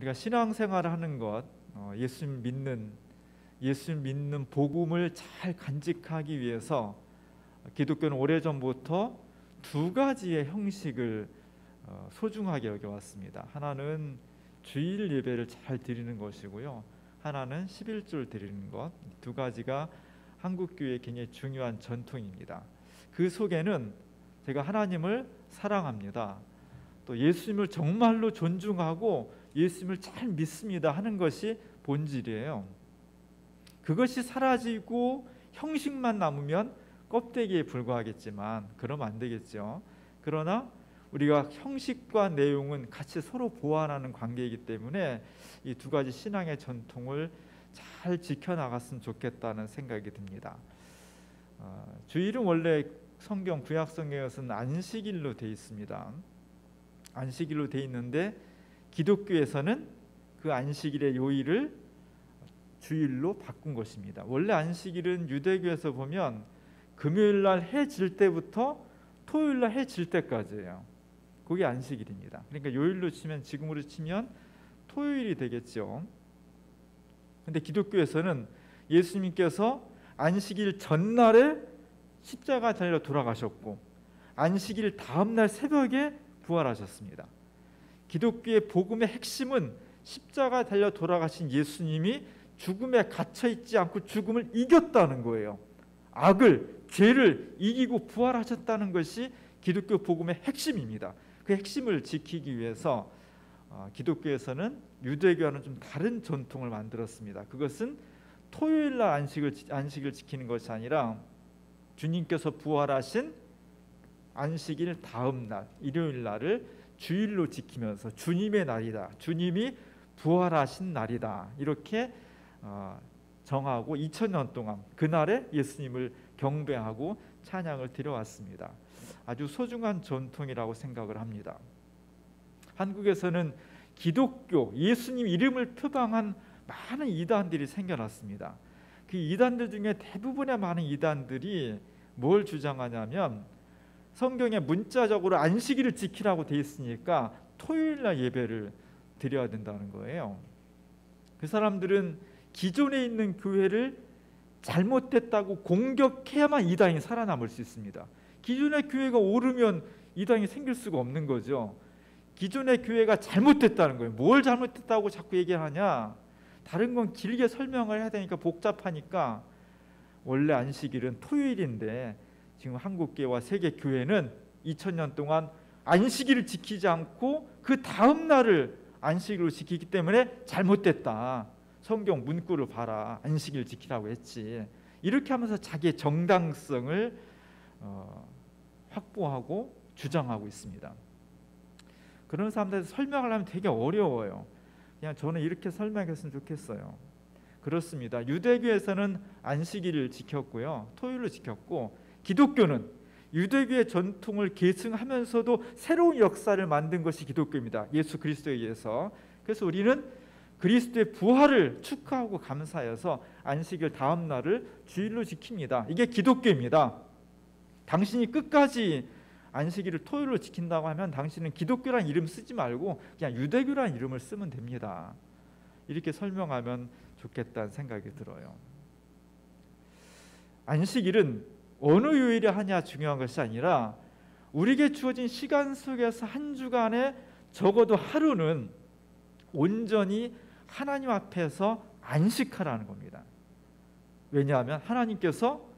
우리가 신앙생활을 하는 것, 예수님 믿는 복음을 잘 간직하기 위해서 기독교는 오래전부터 두 가지의 형식을 소중하게 여겨왔습니다. 하나는 주일 예배를 잘 드리는 것이고요, 하나는 11조를 드리는 것. 두 가지가 한국 교회의 굉장히 중요한 전통입니다. 그 속에는 제가 하나님을 사랑합니다, 또 예수님을 정말로 존중하고 예수님을 잘 믿습니다 하는 것이 본질이에요. 그것이 사라지고 형식만 남으면 껍데기에 불과하겠지만 그러면 안 되겠죠. 그러나 우리가 형식과 내용은 같이 서로 보완하는 관계이기 때문에 이 두 가지 신앙의 전통을 잘 지켜나갔으면 좋겠다는 생각이 듭니다. 주일은 원래 성경 구약 성경에서는 안식일로 되어 있습니다. 안식일로 되어 있는데 기독교에서는 그 안식일의 요일을 주일로 바꾼 것입니다. 원래 안식일은 유대교에서 보면 금요일날 해 질 때부터 토요일날 해 질 때까지예요. 그게 안식일입니다. 그러니까 요일로 치면, 지금으로 치면 토요일이 되겠죠. 근데 기독교에서는 예수님께서 안식일 전날에 십자가 달려 돌아가셨고 안식일 다음날 새벽에 부활하셨습니다. 기독교의 복음의 핵심은 십자가 달려 돌아가신 예수님이 죽음에 갇혀 있지 않고 죽음을 이겼다는 거예요. 악을, 죄를 이기고 부활하셨다는 것이 기독교 복음의 핵심입니다. 그 핵심을 지키기 위해서 기독교에서는 유대교와는 좀 다른 전통을 만들었습니다. 그것은 토요일날 안식을 지키는 것이 아니라 주님께서 부활하신 안식일 다음 날 일요일 날을 주일로 지키면서 주님의 날이다, 주님이 부활하신 날이다, 이렇게 정하고 2000년 동안 그날에 예수님을 경배하고 찬양을 드려왔습니다. 아주 소중한 전통이라고 생각을 합니다. 한국에서는 기독교, 예수님 이름을 표방한 많은 이단들이 생겨났습니다. 그 이단들 중에 대부분의 많은 이단들이 뭘 주장하냐면 성경에 문자적으로 안식일을 지키라고 돼 있으니까 토요일날 예배를 드려야 된다는 거예요. 그 사람들은 기존에 있는 교회를 잘못됐다고 공격해야만 이단이 살아남을 수 있습니다. 기존의 교회가 오르면 이단이 생길 수가 없는 거죠. 기존의 교회가 잘못됐다는 거예요. 뭘 잘못됐다고 자꾸 얘기하냐? 다른 건 길게 설명을 해야 되니까 복잡하니까 원래 안식일은 토요일인데 지금 한국교회와 세계교회는 2000년 동안 안식일을 지키지 않고 그 다음 날을 안식일로 지키기 때문에 잘못됐다. 성경 문구를 봐라. 안식일 지키라고 했지. 이렇게 하면서 자기의 정당성을 확보하고 주장하고 있습니다. 그런 사람들한테 설명을 하면 되게 어려워요. 그냥 저는 이렇게 설명했으면 좋겠어요. 그렇습니다. 유대교에서는 안식일을 지켰고요, 토요일을 지켰고, 기독교는 유대교의 전통을 계승하면서도 새로운 역사를 만든 것이 기독교입니다. 예수 그리스도에 의해서. 그래서 우리는 그리스도의 부활을 축하하고 감사해서 안식일 다음 날을 주일로 지킵니다. 이게 기독교입니다. 당신이 끝까지 안식일을 토요일로 지킨다고 하면 당신은 기독교란 이름 쓰지 말고 그냥 유대교란 이름을 쓰면 됩니다. 이렇게 설명하면 좋겠다는 생각이 들어요. 안식일은 어느 요일에 하냐 중요한 것이 아니라 우리에게 주어진 시간 속에서 한 주간에 적어도 하루는 온전히 하나님 앞에서 안식하라는 겁니다. 왜냐하면 하나님께서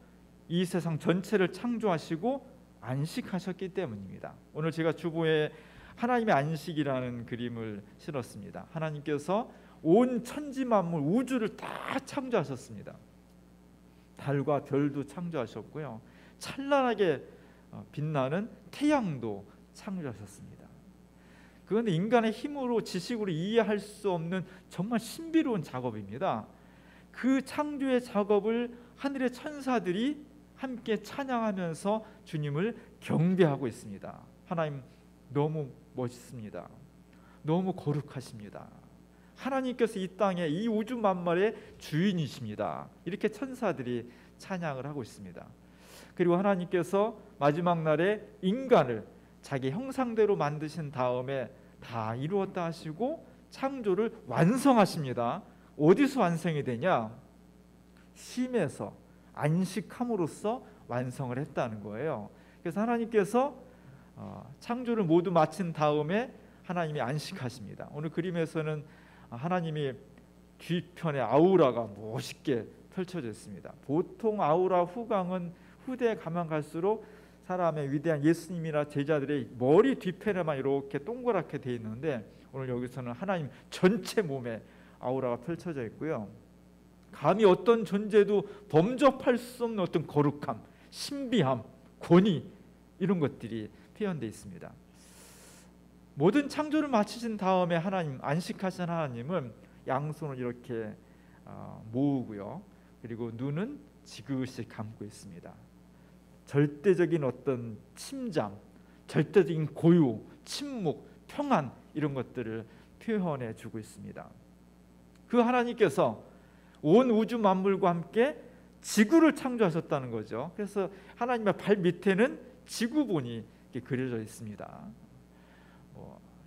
이 세상 전체를 창조하시고 안식하셨기 때문입니다. 오늘 제가 주보에 하나님의 안식이라는 그림을 실었습니다. 하나님께서 온 천지 만물 우주를 다 창조하셨습니다. 달과 별도 창조하셨고요, 찬란하게 빛나는 태양도 창조하셨습니다. 그런데 인간의 힘으로 지식으로 이해할 수 없는 정말 신비로운 작업입니다. 그 창조의 작업을 하늘의 천사들이 함께 찬양하면서 주님을 경배하고 있습니다. 하나님 너무 멋있습니다. 너무 거룩하십니다. 하나님께서 이 땅에 이 우주 만물의 주인이십니다. 이렇게 천사들이 찬양을 하고 있습니다. 그리고 하나님께서 마지막 날에 인간을 자기 형상대로 만드신 다음에 다 이루었다 하시고 창조를 완성하십니다. 어디서 완성이 되냐? 쉼에서, 안식함으로써 완성을 했다는 거예요. 그래서 하나님께서 창조를 모두 마친 다음에 하나님이 안식하십니다. 오늘 그림에서는 하나님이 뒤편에 아우라가 멋있게 펼쳐져 있습니다. 보통 아우라 후광은 후대에 가면 갈수록 사람의 위대한 예수님이나 제자들의 머리 뒤편에만 이렇게 동그랗게 돼 있는데, 오늘 여기서는 하나님 전체 몸에 아우라가 펼쳐져 있고요. 감히 어떤 존재도 범접할 수 없는 어떤 거룩함, 신비함, 권위, 이런 것들이 표현되어 있습니다. 모든 창조를 마치신 다음에 하나님, 안식하신 하나님은 양손을 이렇게 모으고요, 그리고 눈은 지그시 감고 있습니다. 절대적인 어떤 침잠, 절대적인 고요, 침묵, 평안, 이런 것들을 표현해 주고 있습니다. 그 하나님께서 온 우주 만물과 함께 지구를 창조하셨다는 거죠. 그래서 하나님의 발 밑에는 지구본이 이렇게 그려져 있습니다.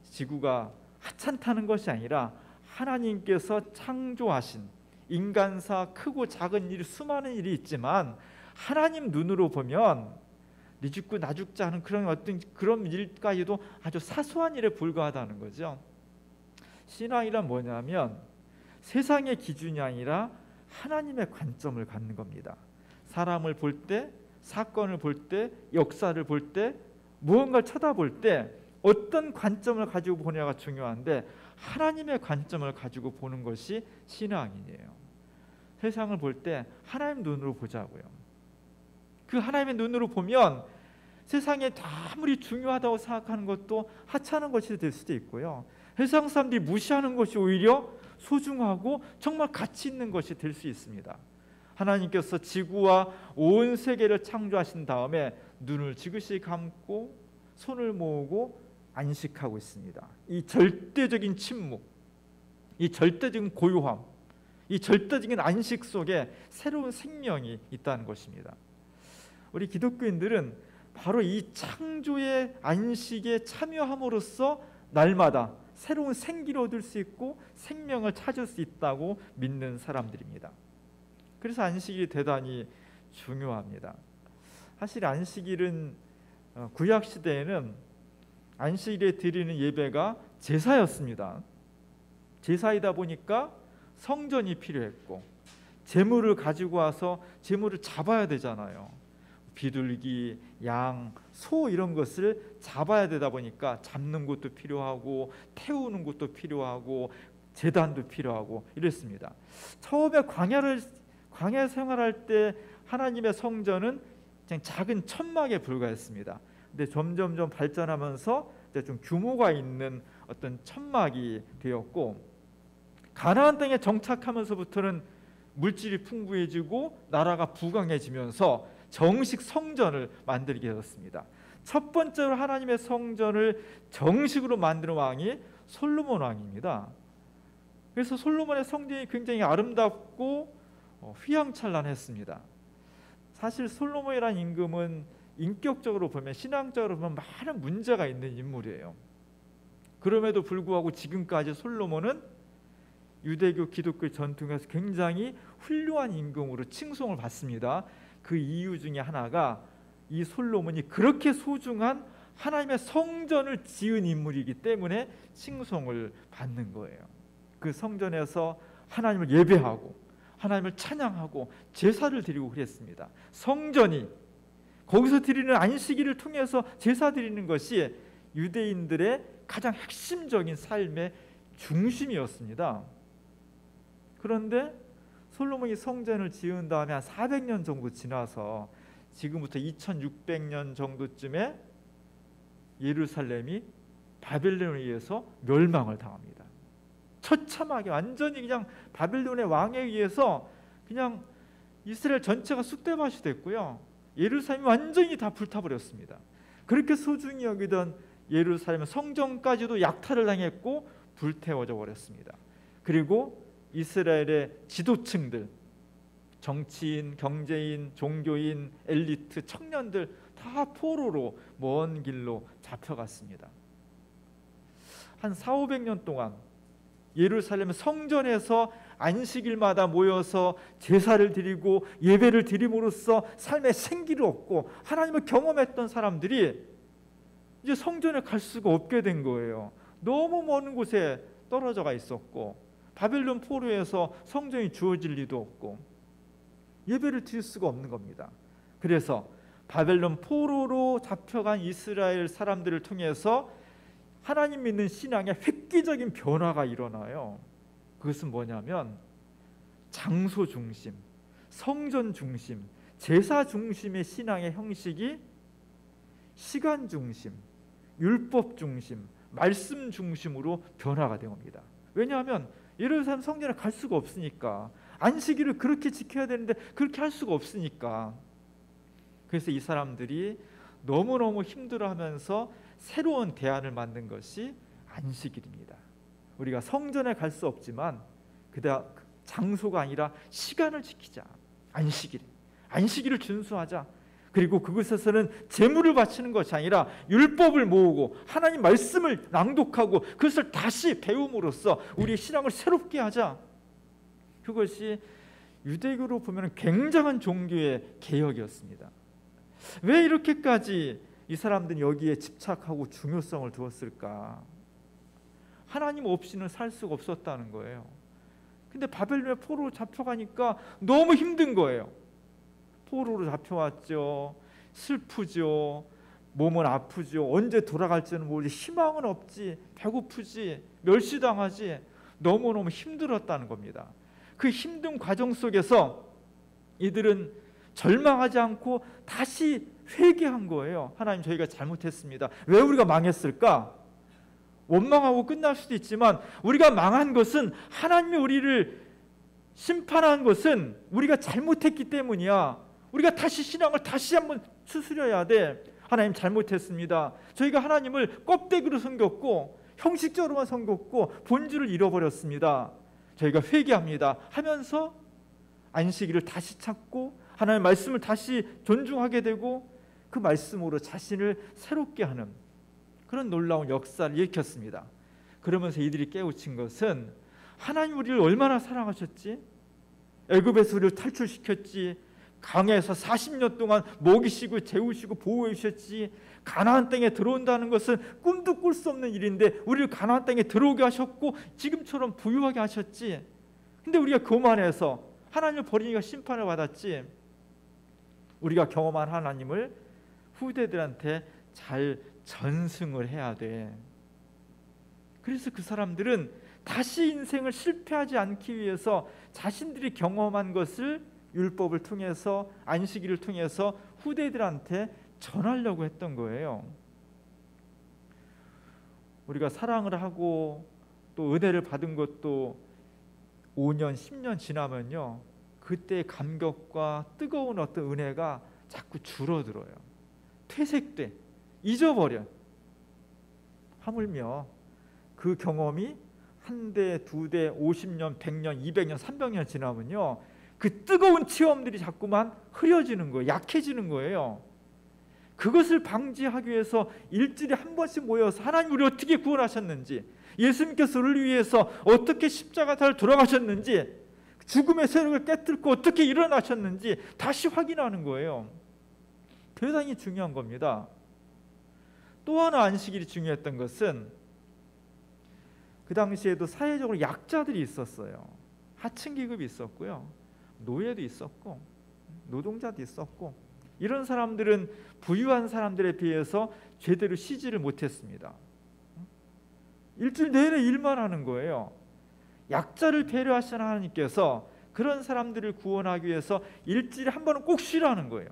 지구가 하찮다는 것이 아니라 하나님께서 창조하신, 인간사 크고 작은 일, 수많은 일이 있지만 하나님 눈으로 보면 네 죽고 나 죽자 하는 그런 일까지도 아주 사소한 일에 불과하다는 거죠. 신앙이란 뭐냐면 세상의 기준이 아니라 하나님의 관점을 갖는 겁니다. 사람을 볼 때, 사건을 볼 때, 역사를 볼 때, 무언가를 쳐다볼 때 어떤 관점을 가지고 보냐가 중요한데, 하나님의 관점을 가지고 보는 것이 신앙이에요. 세상을 볼 때 하나님 눈으로 보자고요. 그 하나님의 눈으로 보면 세상에 아무리 중요하다고 생각하는 것도 하찮은 것이 될 수도 있고요, 세상 사람들이 무시하는 것이 오히려 소중하고 정말 가치 있는 것이 될 수 있습니다. 하나님께서 지구와 온 세계를 창조하신 다음에 눈을 지그시 감고 손을 모으고 안식하고 있습니다. 이 절대적인 침묵, 이 절대적인 고요함, 이 절대적인 안식 속에 새로운 생명이 있다는 것입니다. 우리 기독교인들은 바로 이 창조의 안식에 참여함으로써 날마다 새로운 생기를 얻을 수 있고 생명을 찾을 수 있다고 믿는 사람들입니다. 그래서 안식일이 대단히 중요합니다. 사실 안식일은 구약 시대에는 안식일에 드리는 예배가 제사였습니다. 제사이다 보니까 성전이 필요했고 제물을 가지고 와서 제물을 잡아야 되잖아요. 비둘기, 양, 소 이런 것을 잡아야 되다 보니까 잡는 것도 필요하고 태우는 것도 필요하고 제단도 필요하고 이랬습니다. 처음에 광야 생활할 때 하나님의 성전은 그냥 작은 천막에 불과했습니다. 근데 점점 발전하면서 이제 좀 규모가 있는 어떤 천막이 되었고, 가나안 땅에 정착하면서부터는 물질이 풍부해지고 나라가 부강해지면서 정식 성전을 만들게 되었습니다. 첫 번째로 하나님의 성전을 정식으로 만드는 왕이 솔로몬 왕입니다. 그래서 솔로몬의 성전이 굉장히 아름답고 휘황찬란했습니다. 사실 솔로몬이라는 임금은 인격적으로 보면, 신앙적으로 보면 많은 문제가 있는 인물이에요. 그럼에도 불구하고 지금까지 솔로몬은 유대교, 기독교 전통에서 굉장히 훌륭한 임금으로 칭송을 받습니다. 그 이유 중에 하나가 이 솔로몬이 그렇게 소중한 하나님의 성전을 지은 인물이기 때문에 칭송을 받는 거예요. 그 성전에서 하나님을 예배하고 하나님을 찬양하고 제사를 드리고 그랬습니다. 성전이, 거기서 드리는 안식일을 통해서 제사 드리는 것이 유대인들의 가장 핵심적인 삶의 중심이었습니다. 그런데 솔로몬이 성전을 지은 다음에 한 400년 정도 지나서 지금부터 2600년 정도쯤에 예루살렘이 바벨론에 의해서 멸망을 당합니다. 처참하게 완전히 그냥 바벨론의 왕에 의해서 그냥 이스라엘 전체가 쑥대밭이 됐고요, 예루살렘이 완전히 다 불타버렸습니다. 그렇게 소중히 여기던 예루살렘 성전까지도 약탈을 당했고 불태워져 버렸습니다. 그리고 이스라엘의 지도층들, 정치인, 경제인, 종교인, 엘리트, 청년들 다 포로로 먼 길로 잡혀갔습니다. 한 400~500년 동안 예루살렘 성전에서 안식일마다 모여서 제사를 드리고 예배를 드림으로써 삶의 생기를 얻고 하나님을 경험했던 사람들이 이제 성전에 갈 수가 없게 된 거예요. 너무 먼 곳에 떨어져가 있었고 바벨론 포로에서 성전이 주어질 리도 없고 예배를 드릴 수가 없는 겁니다. 그래서 바벨론 포로로 잡혀간 이스라엘 사람들을 통해서 하나님 믿는 신앙에 획기적인 변화가 일어나요. 그것은 뭐냐면 장소 중심, 성전 중심, 제사 중심의 신앙의 형식이 시간 중심, 율법 중심, 말씀 중심으로 변화가 된 겁니다. 왜냐하면 예루살렘 성전에 갈 수가 없으니까, 안식일을 그렇게 지켜야 되는데 그렇게 할 수가 없으니까. 그래서 이 사람들이 너무너무 힘들어하면서 새로운 대안을 만든 것이 안식일입니다. 우리가 성전에 갈 수 없지만 장소가 아니라 시간을 지키자. 안식일을 준수하자. 그리고 그곳에서는 제물을 바치는 것이 아니라 율법을 모으고 하나님 말씀을 낭독하고 그것을 다시 배움으로써 우리의 신앙을 새롭게 하자. 그것이 유대교로 보면 굉장한 종교의 개혁이었습니다. 왜 이렇게까지 이 사람들은 여기에 집착하고 중요성을 두었을까? 하나님 없이는 살 수가 없었다는 거예요. 근데 바벨론에 포로로 잡혀가니까 너무 힘든 거예요. 포로로 잡혀왔죠. 슬프죠. 몸은 아프죠. 언제 돌아갈지는 모르지. 희망은 없지. 배고프지. 멸시당하지. 너무너무 힘들었다는 겁니다. 그 힘든 과정 속에서 이들은 절망하지 않고 다시 회개한 거예요. 하나님, 저희가 잘못했습니다. 왜 우리가 망했을까? 원망하고 끝날 수도 있지만 우리가 망한 것은, 하나님이 우리를 심판한 것은 우리가 잘못했기 때문이야. 우리가 다시 신앙을 다시 한번 추스려야 돼. 하나님, 잘못했습니다. 저희가 하나님을 껍데기로 섬겼고 형식적으로만 섬겼고 본질을 잃어버렸습니다. 저희가 회개합니다 하면서 안식일을 다시 찾고 하나님의 말씀을 다시 존중하게 되고 그 말씀으로 자신을 새롭게 하는 그런 놀라운 역사를 일으켰습니다. 그러면서 이들이 깨우친 것은, 하나님 우리를 얼마나 사랑하셨지? 애굽에서 우리를 탈출시켰지. 강에서 40년 동안 먹이시고 재우시고 보호해 주셨지. 가나안 땅에 들어온다는 것은 꿈도 꿀 수 없는 일인데 우리를 가나안 땅에 들어오게 하셨고 지금처럼 부유하게 하셨지. 근데 우리가 교만해서 하나님을 버리니까 심판을 받았지. 우리가 경험한 하나님을 후대들한테 잘 전승을 해야 돼. 그래서 그 사람들은 다시 인생을 실패하지 않기 위해서 자신들이 경험한 것을 율법을 통해서, 안식일을 통해서 후대들한테 전하려고 했던 거예요. 우리가 사랑을 하고 또 은혜를 받은 것도 5년, 10년 지나면요, 그때의 감격과 뜨거운 어떤 은혜가 자꾸 줄어들어요. 퇴색돼, 잊어버려. 하물며 그 경험이 한 대, 두 대, 50년, 100년, 200년, 300년 지나면요, 그 뜨거운 체험들이 자꾸만 흐려지는 거예요. 약해지는 거예요. 그것을 방지하기 위해서 일주일에 한 번씩 모여서 하나님 우리 어떻게 구원하셨는지, 예수님께서 우리를 위해서 어떻게 십자가를 돌아가셨는지, 죽음의 세력을 깨뜨리고 어떻게 일어나셨는지 다시 확인하는 거예요. 대단히 중요한 겁니다. 또 하나 안식일이 중요했던 것은, 그 당시에도 사회적으로 약자들이 있었어요. 하층 계급이 있었고요, 노예도 있었고 노동자도 있었고, 이런 사람들은 부유한 사람들에 비해서 제대로 쉬지를 못했습니다. 일주일 내내 일만 하는 거예요. 약자를 배려하시는 하나님께서 그런 사람들을 구원하기 위해서 일주일에 한 번은 꼭 쉬라는 거예요.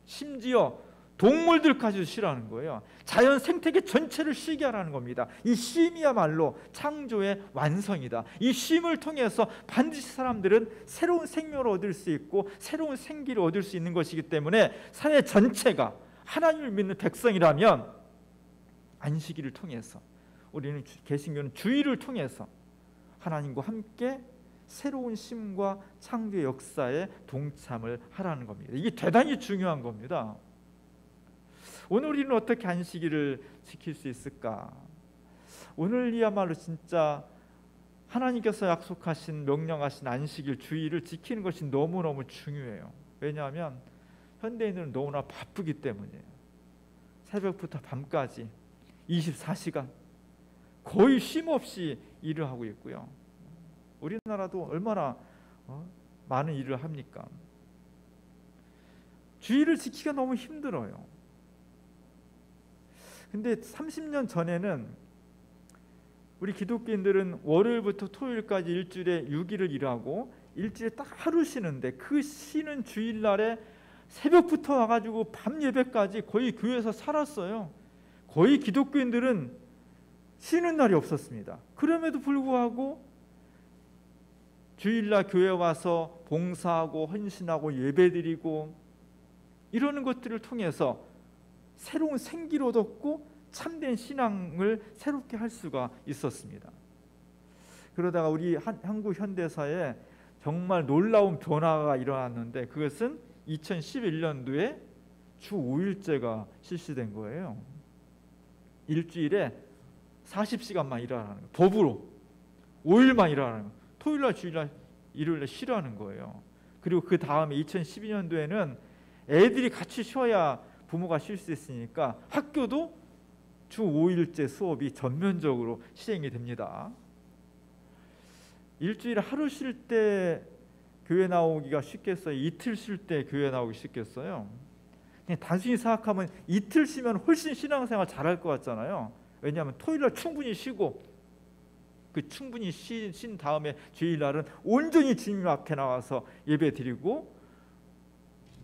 심지어 동물들까지도 쉬라는 거예요. 자연 생태계 전체를 쉬게 하라는 겁니다. 이 쉼이야말로 창조의 완성이다. 이 쉼을 통해서 반드시 사람들은 새로운 생명을 얻을 수 있고 새로운 생기를 얻을 수 있는 것이기 때문에 사회 전체가 하나님을 믿는 백성이라면 안식일을 통해서, 우리는 개신교는 주일을 통해서 하나님과 함께 새로운 쉼과 창조의 역사에 동참을 하라는 겁니다. 이게 대단히 중요한 겁니다. 오늘 우리는 어떻게 안식일을 지킬 수 있을까? 오늘이야말로 진짜 하나님께서 약속하신 명령하신 안식일 주일을 지키는 것이 너무너무 중요해요. 왜냐하면 현대인들은 너무나 바쁘기 때문이에요. 새벽부터 밤까지 24시간 거의 쉼 없이 일을 하고 있고요. 우리나라도 얼마나 많은 일을 합니까? 주일을 지키기가 너무 힘들어요. 근데 30년 전에는 우리 기독교인들은 월요일부터 토요일까지 일주일에 6일을 일하고 일주일에 딱 하루 쉬는데, 그 쉬는 주일날에 새벽부터 와가지고 밤 예배까지 거의 교회에서 살았어요. 거의 기독교인들은 쉬는 날이 없었습니다. 그럼에도 불구하고 주일날 교회 와서 봉사하고 헌신하고 예배드리고 이러는 것들을 통해서 새로운 생기를 얻었고 참된 신앙을 새롭게 할 수가 있었습니다. 그러다가 우리 한국 현대사에 정말 놀라운 변화가 일어났는데, 그것은 2011년도에 주 5일제가 실시된 거예요. 일주일에 40시간만 일하라는 거예요. 법으로 5일만 일하라는 거예요. 토요일날, 주일날, 일요일날 쉬라는 거예요. 그리고 그 다음에 2012년도에는 애들이 같이 쉬어야 부모가 쉴 수 있으니까 학교도 주 5일제 수업이 전면적으로 시행이 됩니다. 일주일에 하루 쉴 때 교회 나오기가 쉽겠어요? 이틀 쉴 때 교회 나오기 쉽겠어요? 그냥 단순히 생각하면 이틀 쉬면 훨씬 신앙생활 잘할 것 같잖아요. 왜냐하면 토요일날 충분히 쉬고, 그 충분히 쉰 다음에 주일날은 온전히 주님 앞에 나와서 예배 드리고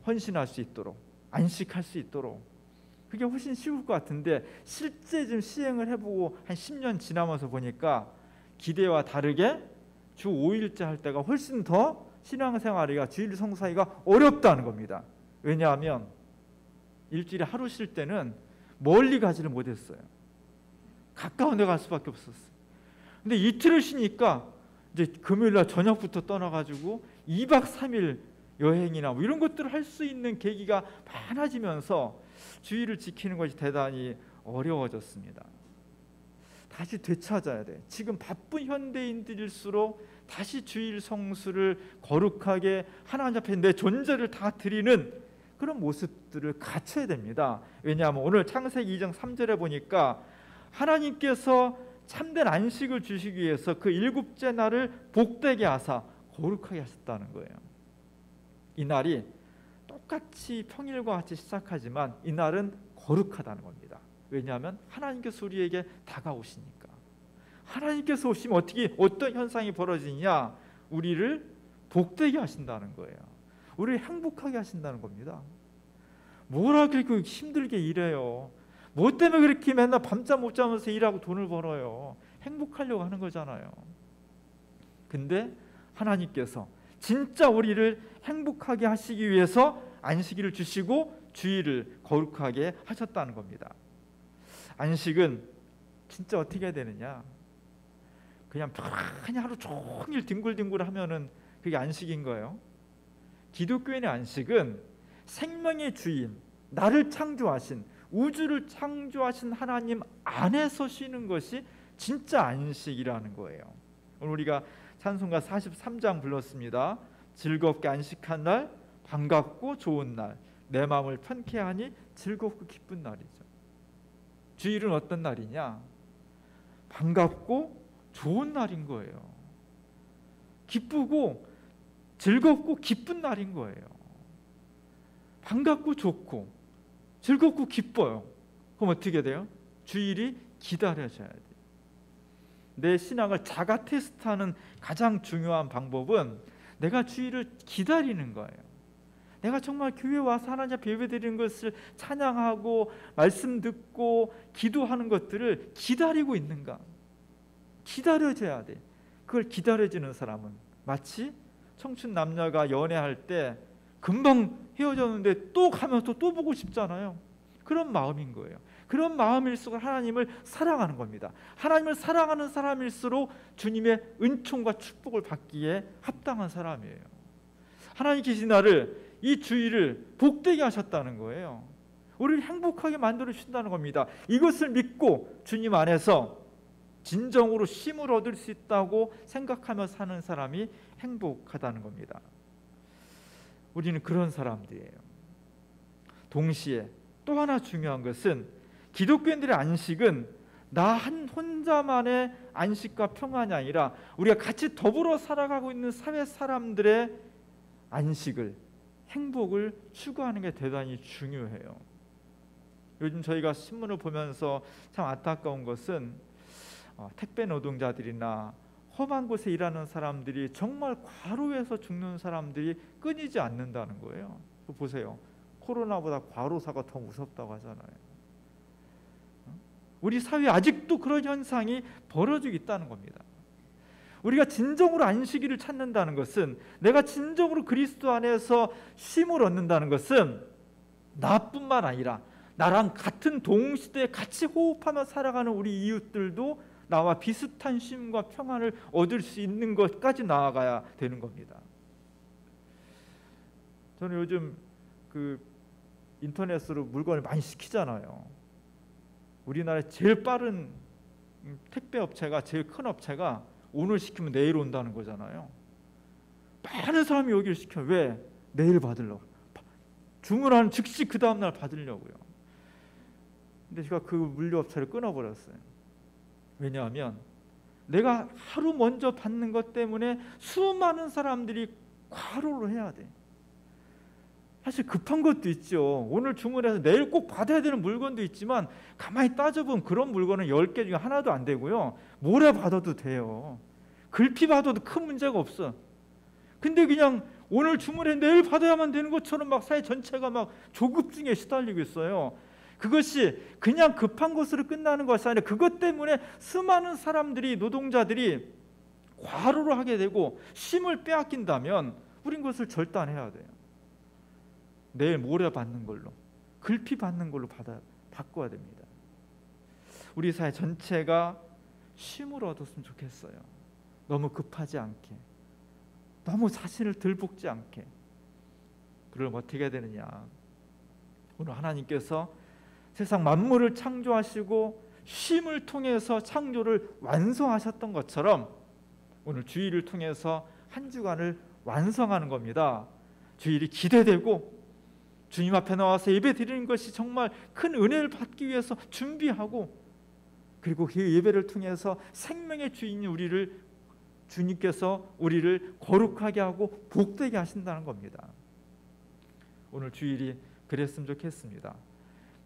헌신할 수 있도록, 안식할 수 있도록, 그게 훨씬 쉬울 것 같은데, 실제 좀 시행을 해보고 한 10년 지나면서 보니까 기대와 다르게 주 5일째 할 때가 훨씬 더 신앙생활이가, 주일 성사하기가 어렵다는 겁니다. 왜냐하면 일주일에 하루 쉴 때는 멀리 가지를 못했어요. 가까운 데 갈 수밖에 없었어요. 근데 이틀을 쉬니까 이제 금요일날 저녁부터 떠나가지고 2박 3일 여행이나 뭐 이런 것들을 할 수 있는 계기가 많아지면서 주일을 지키는 것이 대단히 어려워졌습니다. 다시 되찾아야 돼. 지금 바쁜 현대인들일수록 다시 주일 성수를 거룩하게 하나님 앞에 내 존재를 다 드리는 그런 모습들을 갖춰야 됩니다. 왜냐하면 오늘 창세기 2장 3절에 보니까 하나님께서 참된 안식을 주시기 위해서 그 일곱째 날을 복되게 하사 거룩하게 하셨다는 거예요. 이 날이 똑같이 평일과 같이 시작하지만 이 날은 거룩하다는 겁니다. 왜냐하면 하나님께서 우리에게 다가오시니까. 하나님께서 오시면 어떤 현상이 벌어지냐? 우리를 복되게 하신다는 거예요. 우리를 행복하게 하신다는 겁니다. 뭐라 그렇게 힘들게 일해요? 뭐 때문에 그렇게 맨날 밤잠 못 자면서 일하고 돈을 벌어요? 행복하려고 하는 거잖아요. 근데 하나님께서 진짜 우리를 행복하게 하시기 위해서 안식일을 주시고 주일을 거룩하게 하셨다는 겁니다. 안식은 진짜 어떻게 해야 되느냐? 그냥 편히 하루 종일 뒹굴뒹굴 하면은 그게 안식인 거예요. 기독교인의 안식은 생명의 주인, 나를 창조하신, 우주를 창조하신 하나님 안에서 쉬는 것이 진짜 안식이라는 거예요. 오늘 우리가 찬송가 43장 불렀습니다. 즐겁게 안식한 날, 반갑고 좋은 날, 내 마음을 편케 하니 즐겁고 기쁜 날이죠. 주일은 어떤 날이냐? 반갑고 좋은 날인 거예요. 기쁘고 즐겁고 기쁜 날인 거예요. 반갑고 좋고 즐겁고 기뻐요. 그럼 어떻게 돼요? 주일이 기다려져야 돼요. 내 신앙을 자가 테스트하는 가장 중요한 방법은 내가 주일을 기다리는 거예요. 내가 정말 교회 와서 하나님 앞에 예배드리는 것을 찬양하고 말씀 듣고 기도하는 것들을 기다리고 있는가? 기다려져야 돼. 그걸 기다려지는 사람은 마치 청춘 남녀가 연애할 때 금방 헤어졌는데 또 가면 또 보고 싶잖아요. 그런 마음인 거예요. 그런 마음일수록 하나님을 사랑하는 겁니다. 하나님을 사랑하는 사람일수록 주님의 은총과 축복을 받기에 합당한 사람이에요. 하나님 계신 나를, 이 주일을 복되게 하셨다는 거예요. 우리를 행복하게 만들어 주신다는 겁니다. 이것을 믿고 주님 안에서 진정으로 쉼을 얻을 수 있다고 생각하며 사는 사람이 행복하다는 겁니다. 우리는 그런 사람들이에요. 동시에 또 하나 중요한 것은 기독교인들의 안식은 나 혼자만의 안식과 평안이 아니라 우리가 같이 더불어 살아가고 있는 사회 사람들의 안식을, 행복을 추구하는 게 대단히 중요해요. 요즘 저희가 신문을 보면서 참 안타까운 것은 택배 노동자들이나 험한 곳에 일하는 사람들이 정말 과로해서 죽는 사람들이 끊이지 않는다는 거예요. 보세요. 코로나보다 과로사가 더 무섭다고 하잖아요. 우리 사회에 아직도 그런 현상이 벌어지고 있다는 겁니다. 우리가 진정으로 안식일을 찾는다는 것은, 내가 진정으로 그리스도 안에서 쉼을 얻는다는 것은 나뿐만 아니라 나랑 같은 동시대에 같이 호흡하며 살아가는 우리 이웃들도 나와 비슷한 쉼과 평안을 얻을 수 있는 것까지 나아가야 되는 겁니다. 저는 요즘 인터넷으로 물건을 많이 시키잖아요. 우리나라에 제일 빠른 택배 업체가, 제일 큰 업체가 오늘 시키면 내일 온다는 거잖아요. 많은 사람이 여기를 시켜요. 왜? 내일 받으려고. 주문하는 즉시 그 다음날 받으려고요. 근데 제가 그 물류업체를 끊어버렸어요. 왜냐하면 내가 하루 먼저 받는 것 때문에 수많은 사람들이 과로를 해야 돼. 사실 급한 것도 있죠. 오늘 주문해서 내일 꼭 받아야 되는 물건도 있지만 가만히 따져보면 그런 물건은 10개 중에 하나도 안 되고요. 모레 받아도 돼요. 글피 받아도 큰 문제가 없어. 근데 그냥 오늘 주문해 내일 받아야만 되는 것처럼 막 사회 전체가 막 조급증에 시달리고 있어요. 그것이 그냥 급한 것으로 끝나는 것이 아니라 그것 때문에 수많은 사람들이, 노동자들이 과로를 하게 되고 쉼을 빼앗긴다면 우린 그것을 절단해야 돼요. 내일 모레 받는 걸로, 글피 받는 걸로 바꿔야 됩니다. 우리 사회 전체가 쉼을 얻었으면 좋겠어요. 너무 급하지 않게, 너무 자신을 들볶지 않게. 그럼 어떻게 해야 되느냐? 오늘 하나님께서 세상 만물을 창조하시고 쉼을 통해서 창조를 완성하셨던 것처럼 오늘 주일을 통해서 한 주간을 완성하는 겁니다. 주일이 기대되고 주님 앞에 나와서 예배 드리는 것이 정말 큰 은혜를 받기 위해서 준비하고, 그리고 그 예배를 통해서 생명의 주인인 주님께서 우리를 거룩하게 하고 복되게 하신다는 겁니다. 오늘 주일이 그랬으면 좋겠습니다.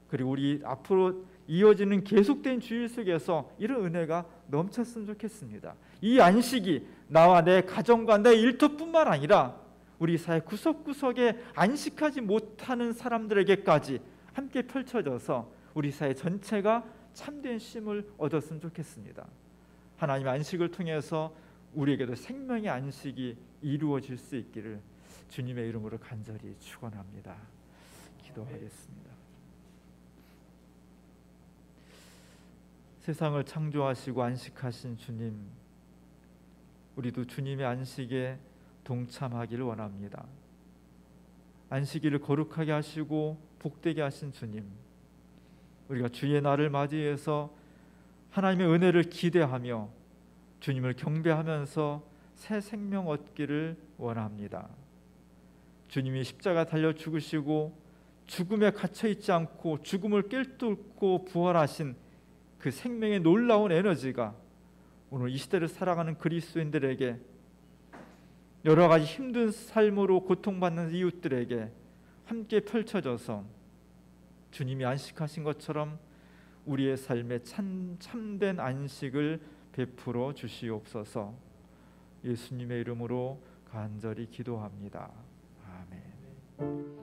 그리고 우리 앞으로 이어지는 계속된 주일 속에서 이런 은혜가 넘쳤으면 좋겠습니다. 이 안식이 나와 내 가정과 내 일터뿐만 아니라 우리 사회 구석구석에 안식하지 못하는 사람들에게까지 함께 펼쳐져서 우리 사회 전체가 참된 쉼을 얻었으면 좋겠습니다. 하나님의 안식을 통해서 우리에게도 생명의 안식이 이루어질 수 있기를 주님의 이름으로 간절히 축원합니다. 기도하겠습니다. 세상을 창조하시고 안식하신 주님, 우리도 주님의 안식에 동참하기를 원합니다. 안식일을 거룩하게 하시고 복되게 하신 주님, 우리가 주의 날을 맞이해서 하나님의 은혜를 기대하며 주님을 경배하면서 새 생명 얻기를 원합니다. 주님이 십자가 달려 죽으시고 죽음에 갇혀 있지 않고 죽음을 꿰뚫고 부활하신 그 생명의 놀라운 에너지가 오늘 이 시대를 살아가는 그리스도인들에게, 여러 가지 힘든 삶으로 고통받는 이웃들에게 함께 펼쳐져서 주님이 안식하신 것처럼 우리의 삶에 참된 안식을 베풀어 주시옵소서. 예수님의 이름으로 간절히 기도합니다. 아멘.